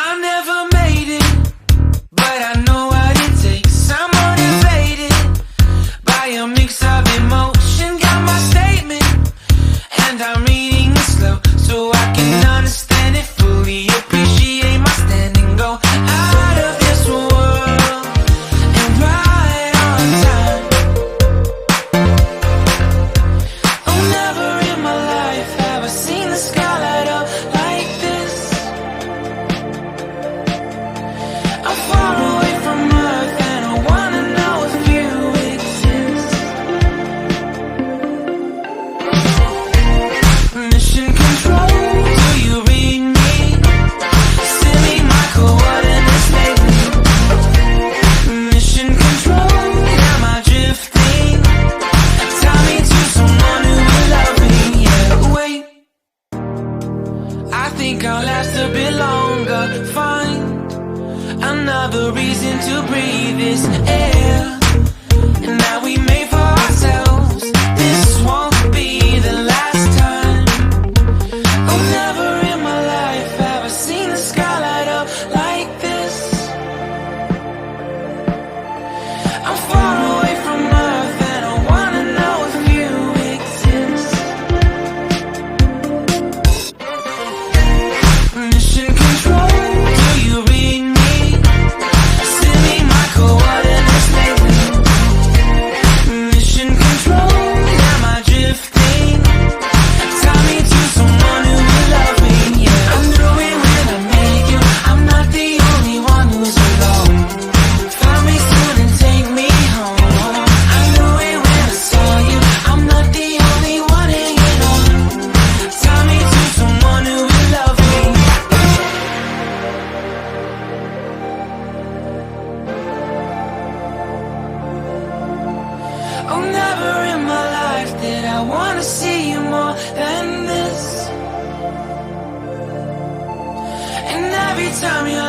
I never made it, but I know what it takes. I'm motivated by a mix of emotion. Got my statement, and I'm reading it slow so I can understand it fully. Appreciate my stand and go out of this world and right on time. Oh, never in my life have I seen the sky light up like this. I'm far away from Earth and I wanna know if you exist. Mission control, do you read me? Send me my coordinates lately. Mission control, am I drifting? Tie me to someone who will love me. Yeah, wait, I think I'll last a bit longer. Find another reason to breathe this air, and that we made for ourselves. This won't be the last time. Oh, never in my life have I seen the sky light up like this. I'm far away from Earth and I wanna know if you exist. Mission control, do you read me? Send me my coordinates lately. Mission control, am I drifting? Tie me to someone who will love me. Yeah, I knew it when I met you. I'm not the only one who's alone. Find me soon and take me home. I knew it when I saw you. I'm not the only one hanging on. Tie me to someone who will love me. Oh, never in my life did I wanna see you more than this. And every time you